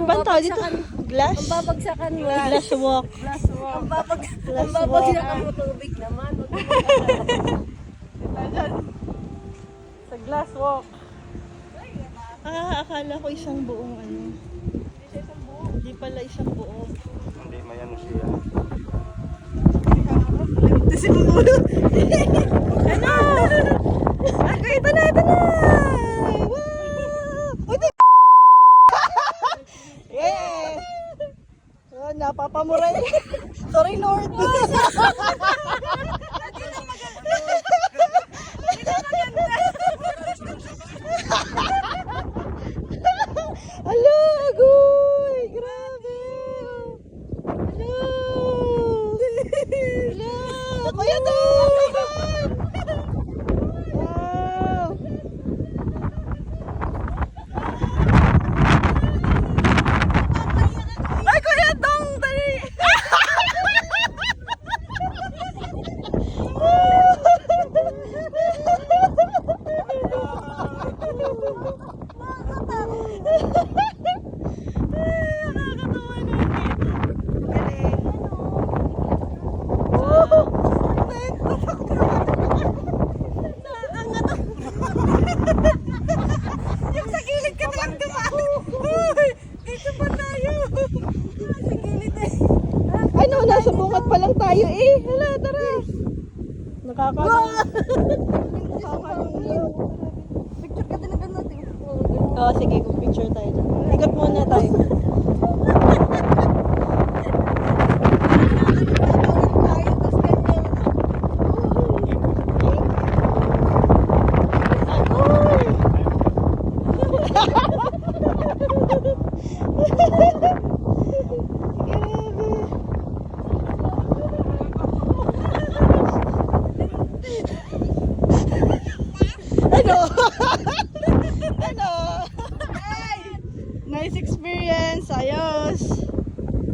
Ano ba ang tawag dito? Glass? Ang babagsakan mo. Glass walk. Glass walk. Ang babagsakan mo tubig naman. Sa glass walk. Akala ko isang buong ano. Hindi pala isang buong. Hindi, may ano siya. Kasi mo ulo. Ano? Okay, ito na, ito na! Wow! Uy, yeah! Oh, napapamuray. Sorry, Lord. Hello, agoy! Grabe! Hello! Hello! Kuya to! Wow! Ay, Kuya Tong! Dali! Yung sa gilid ka lang dumaan. Uy, dito pa tayo. Sa gilid eh. Ano, nasa bungat pa lang tayo eh. Hala, tara. Nakakaloka. Picture ka din na natin. Oo, sige, kung picture tayo dyan. Ikot muna tayo. Ano? Ano? Nice experience. Ayos.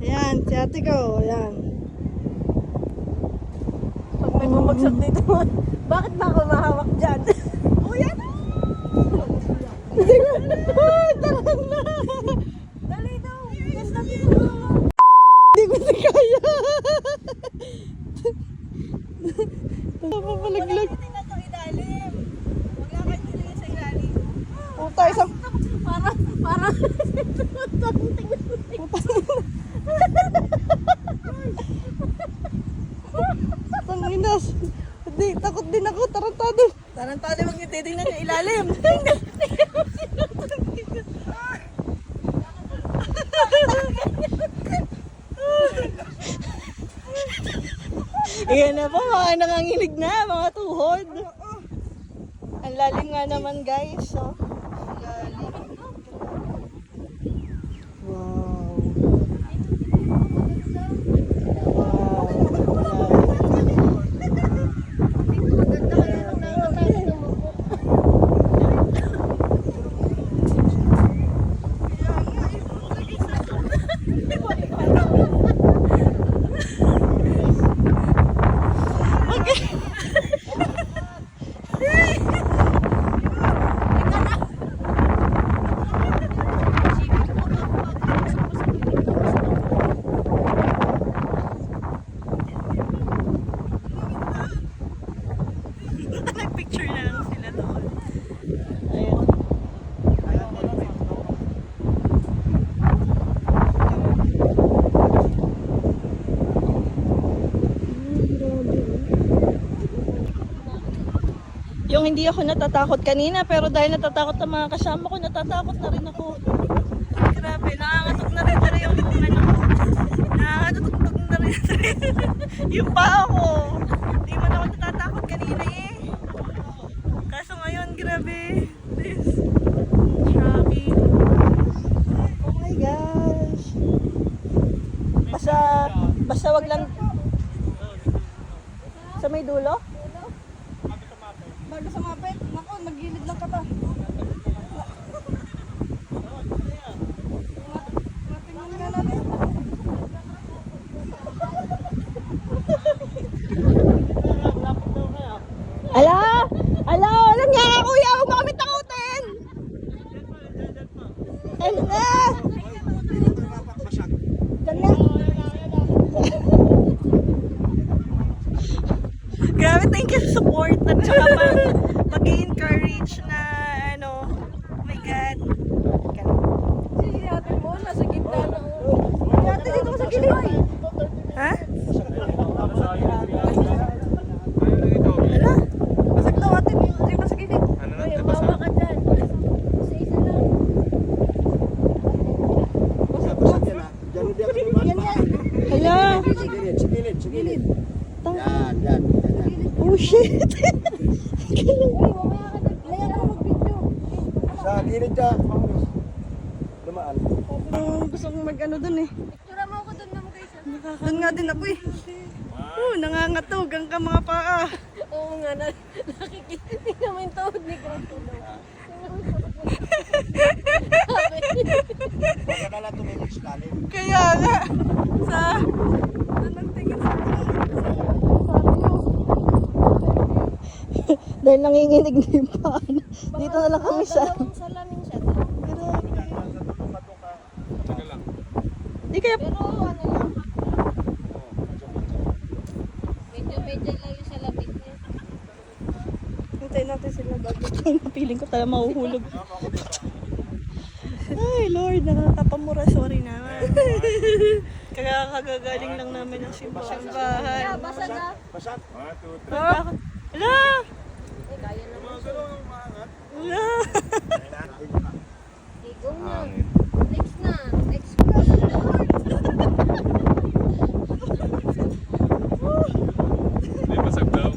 Ayan, si ate ko. Ayan. Pag may bumagsak dito, bakit ba ako mahawak dyan? Oh, yan. Ay, tarang na. Dali daw. Yes, dali Hindi ko na kaya. Napapalaglag. Tingnan sa ilalim. Maglakad sila sa ilalim. Puta, isang... Para. Tanginas. Hindi, takot din ako. Tarantado. Tarantado magtitingnan sa ilalim. Ayan na po, mga nanganginig na, mga tuhod. Ang lalim nga naman, guys. Oh. Ang lalim. Wow. Nagpicture na lang sila doon. Ayan. Yung hindi ako natatakot kanina, pero dahil natatakot ang mga kasama ko, natatakot na rin ako. Grabe, nangangatok na rin yung ano. Nangangatok na rin yung paa ko. Hindi man ako natatakot kanina eh. Kaso ngayon, grabe. This. Shocking. Oh my gosh. Basta wag lang. Sa may dulo? Bago sa mapit. Naku, magilid lang ka pa. Matingnan nga natin. Ala! Ala! Alam nga ka kuya! Huwag mo kami takutin! Ano na? support at saka pag-encourage na ano, oh my God. Si ate mo, nasa gitna na. Ate, dito ka sa gilid. Ha? Ala, basag daw ate. Dito ka sa gilid. Ay, bawa ka dyan. Isa-isa lang. Yan yan. Hala. Sa gilid. Yan. Oh shit. Uy, mamaya ka na. Layan ako mag-video. Sa gilid ka. Dumaan. Gusto kong mag-ano dun eh. Picture mo ako doon naman guys. Doon nga din ako eh. Nangangatog ang ka mga paa. Oo nga, nakikita. Tingnan mo yung tuhod ni Grace. Huwag ka na tumingin sa lalim. Kaya nga. Sa... Anong tingin sa dahil nanginginig na yung paa. Dito na lang kami sa... Dalawang salamin siya. Di kaya... Pero ano lang. Medyo lang yung salamin niya. Hintayin natin sila bago. Piling ko talaga mahuhulog. Ay, Lord, nakakapamura. Sorry naman. Kagagaling lang namin ng simbahan. Basa na. Basag. Hala! Eh, kaya naman siya. Hala! Igong na. Next na. Next question. May basag daw.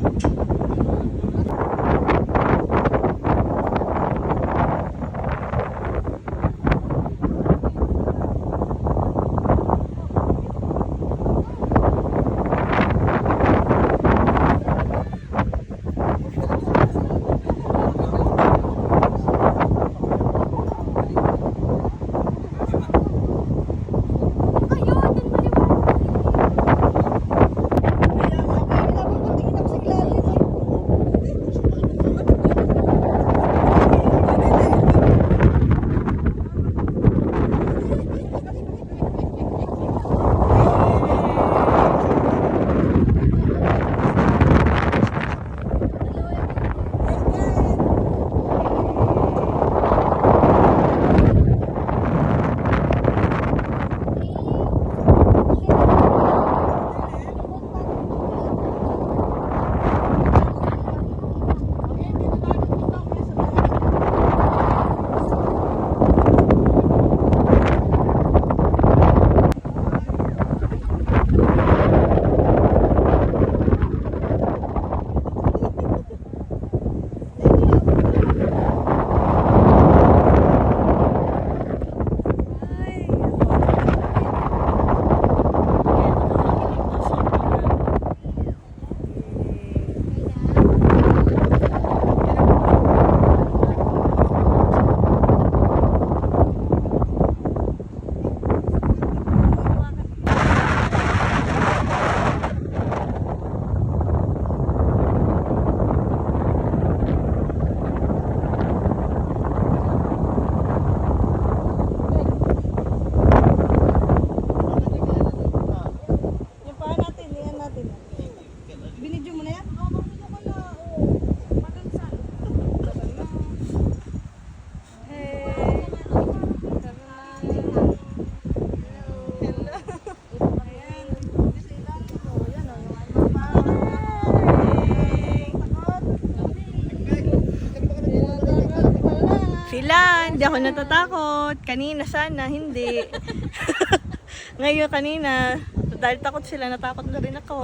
Sila, hindi ako natatakot. Kanina sana, hindi. Ngayon kanina, dahil takot sila, natakot na rin ako.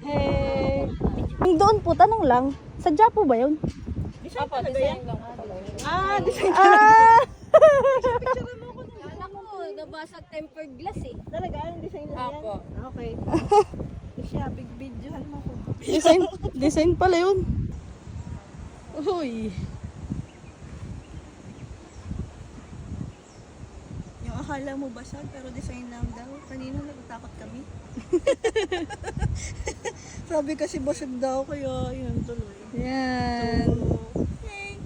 Hey. Yung doon po, tanong lang, sadya po ba yun? Design lang. Ah, design Kala ko, nabasag tempered glass eh. Talaga, yung design lang yan? Apo. Okay. Siya, big videohan mo ko. Design pala yun. Uy. Yung akala mo basag, pero design lang daw. Kanina natatakot kami. Sabi kasi basag daw, kaya yun tuloy. Yan. Yay!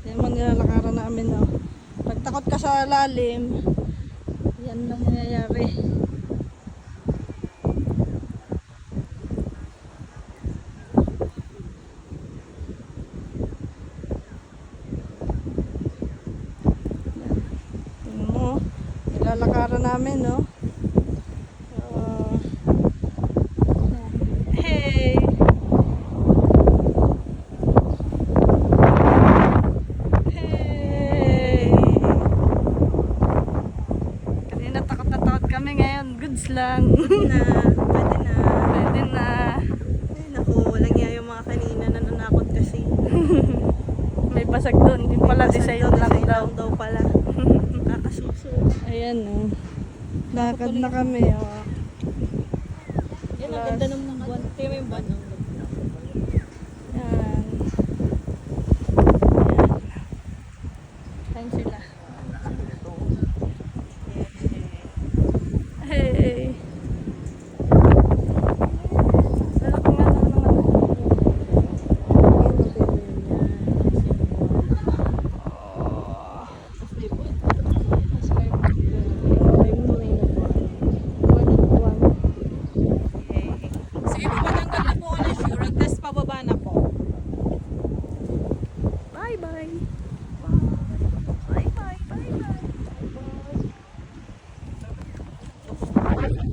Yan man nilalakaran namin, no. Pag takot ka sa lalim, yan lang nangyayari. Tingnan mo, nilalakaran namin, no. Hey! Hey! Kanina takot na takot kami, ngayon goods lang. Pwede na. Pwede na. Ay, naku, walang iya yung mga kanina na nanakot kasi. May basag doon. Yung pala design lang daw. daw pala. Kakasuso. Ayan, oh. Lakad na kami, oh. Yan, ang ganda ng buwan. Tingnan mo yung buwan. Yan. Ayan sila. Hey! Lalaki nga naman. Sige po, matanggal na po ulit yung rug, tapos pababa na po. Bye-bye! Bye-bye! Bye-bye!